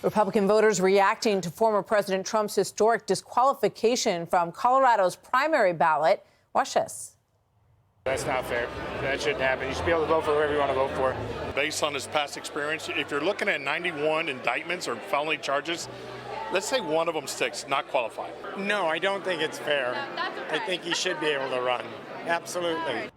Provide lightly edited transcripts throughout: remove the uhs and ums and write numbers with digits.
Republican voters reacting to former President Trump's historic disqualification from Colorado's primary ballot. Watch this. That's not fair. That shouldn't happen. You should be able to vote for whoever you want to vote for. Based on his past experience, if you're looking at 91 indictments or felony charges, let's say one of them sticks, not qualified. No, I don't think it's fair. No, that's okay. I think he should be able to run. Absolutely.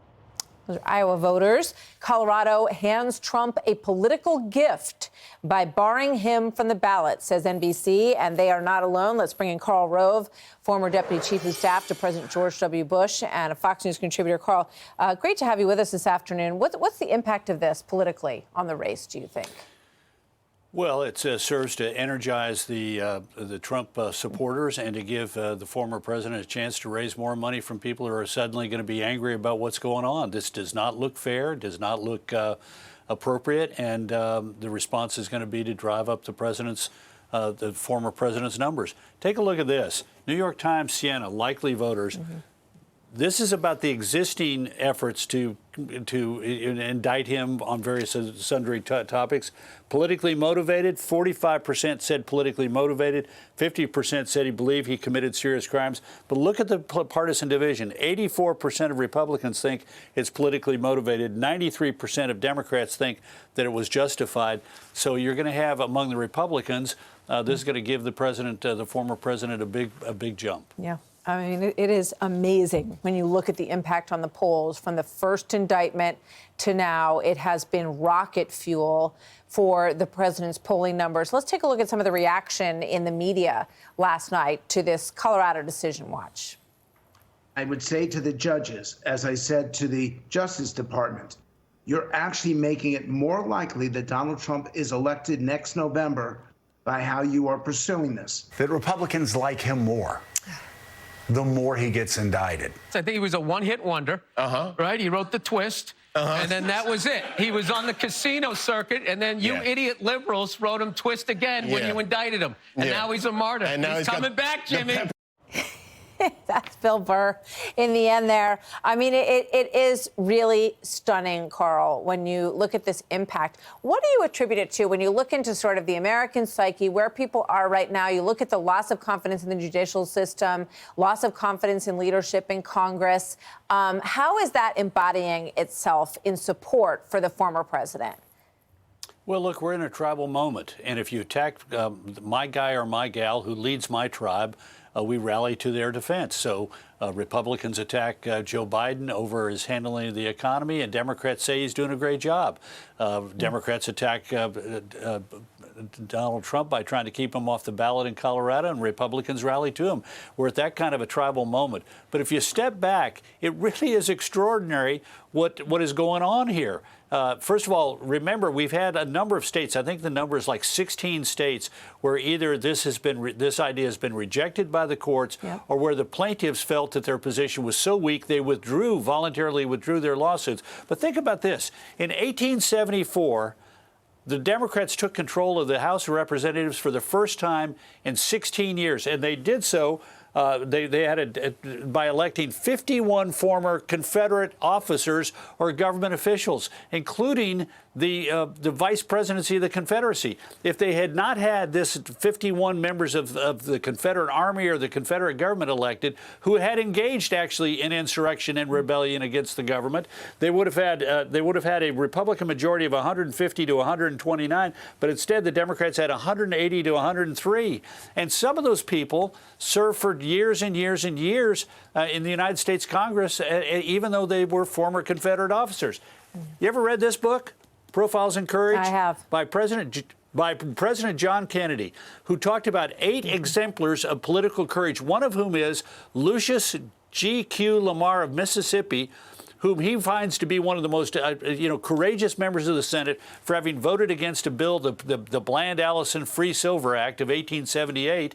Those are Iowa voters. Colorado hands Trump a political gift by barring him from the ballot, says NBC, and they are not alone. Let's bring in Karl Rove, former Deputy Chief of Staff to President George W. Bush and a Fox News contributor. Karl, great to have you with us this afternoon. What's the impact of this politically on the race, do you think? Well, it serves to energize the Trump supporters and to give the former president a chance to raise more money from people who are suddenly going to be angry about what's going on. This does not look fair, does not look appropriate, and the response is going to be to drive up the former president's numbers. Take a look at this. New York Times, Siena, likely voters. This is about the existing efforts to indict him on various sundry topics. Politically motivated, 45% said politically motivated, 50% said he believed he committed serious crimes. But look at the partisan division. 84% of Republicans think it's politically motivated. 93% of Democrats think that it was justified. So you're going to have among the Republicans, this is going to give the president, the former president, a big jump. Yeah. I mean, it is amazing when you look at the impact on the polls from the first indictment to now. It has been rocket fuel for the president's polling numbers. Let's take a look at some of the reaction in the media last night to this Colorado decision. Watch. I would say to the judges, as I said to the Justice Department, you're actually making it more likely that Donald Trump is elected next November by how you are pursuing this. That Republicans like him more the more he gets indicted. I think he was a one-hit wonder, right? He wrote The Twist, and then that was it. He was on the casino circuit, and then you idiot liberals wrote him Twist again when you indicted him. And now he's a martyr. And now he's coming back, Jimmy. That's Bill Burr in the end there. I mean, it is really stunning, Karl, when you look at this impact. What do you attribute it to when you look into sort of the American psyche, where people are right now? You look at the loss of confidence in the judicial system, loss of confidence in leadership in Congress. How is that embodying itself in support for the former president? Well, look, we're in a tribal moment. And if you attack my guy or my gal who leads my tribe, we rally to their defense. So Republicans attack Joe Biden over his handling of the economy, and Democrats say he's doing a great job. Democrats attack Donald Trump by trying to keep him off the ballot in Colorado, and Republicans rally to him. We're at that kind of a tribal moment. But if you step back, it really is extraordinary what is going on here. First of all, remember, we've had a number of states, I think the number is like 16 states, where either this idea has been rejected by the courts, or where the plaintiffs felt that their position was so weak they voluntarily withdrew their lawsuits. But think about this. In 1874, the Democrats took control of the House of Representatives for the first time in 16 years, and they did so by electing 51 former Confederate officers or government officials, including the vice presidency of the Confederacy. If they had not had this 51 members of the Confederate Army or the Confederate government elected, who had engaged actually in insurrection and rebellion against the government, they would have had a Republican majority of 150 to 129. But instead, the Democrats had 180 to 103, and some of those people served for years and years and years in the United States Congress, even though they were former Confederate officers. You ever read this book, Profiles in Courage? I have. By President John Kennedy, who talked about 8 exemplars of political courage, one of whom is Lucius G.Q. Lamar of Mississippi, whom he finds to be one of the most courageous members of the Senate for having voted against a bill, the Bland-Allison Free Silver Act of 1878.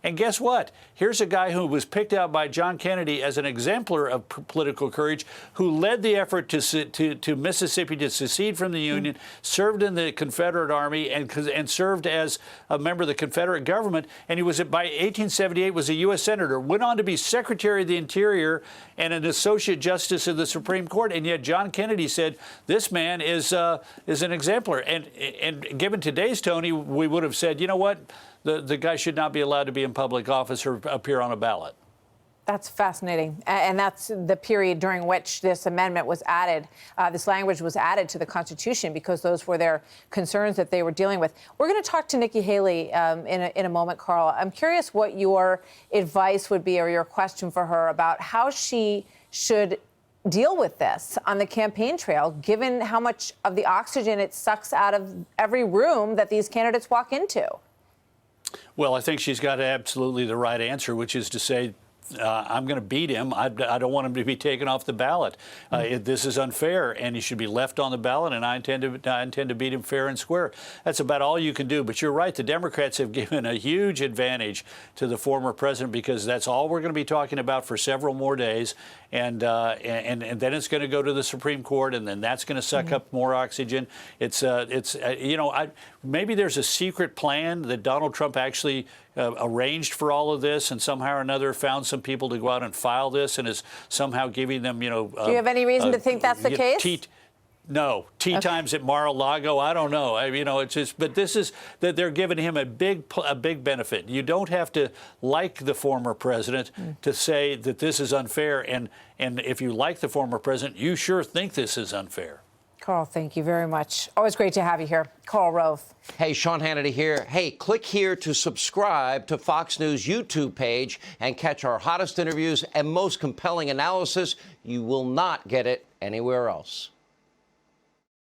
And guess what? Here's a guy who was picked out by John Kennedy as an exemplar of political courage, who led the effort to Mississippi to secede from the Union, served in the Confederate Army, and served as a member of the Confederate government. And he was, by 1878, was a U.S. Senator, went on to be Secretary of the Interior and an associate justice of the Supreme Court, and yet John Kennedy said this man is an exemplar. And given today's Tony, we would have said, you know what, the guy should not be allowed to be in public office or appear on a ballot. That's fascinating. And that's the period during which this amendment was added, this language was added to the Constitution, because those were their concerns that they were dealing with. We're going to talk to Nikki Haley in a moment, Karl. I'm curious what your advice would be, or your question for her, about how she should deal with this on the campaign trail, given how much of the oxygen it sucks out of every room that these candidates walk into. Well, I think she's got absolutely the right answer, which is to say, I'm going to beat him. I don't want him to be taken off the ballot. This is unfair, and he should be left on the ballot, and I intend to beat him fair and square. That's about all you can do. But you're right. The Democrats have given a huge advantage to the former president, because that's all we're going to be talking about for several more days. And then it's going to go to the Supreme Court, and then that's going to suck up more oxygen. Maybe there's a secret plan that Donald Trump actually arranged for all of this, and somehow or another found some people to go out and file this, and is somehow giving them, do you have any reason to think that's the case? No, times at Mar-a-Lago. I don't know. It's just, but this is that they're giving him a big benefit. You don't have to like the former president to say that this is unfair. And if you like the former president, you sure think this is unfair. Karl, thank you very much. Always great to have you here. Karl Rove. Hey, Sean Hannity here. Hey, click here to subscribe to Fox News YouTube page and catch our hottest interviews and most compelling analysis. You will not get it anywhere else.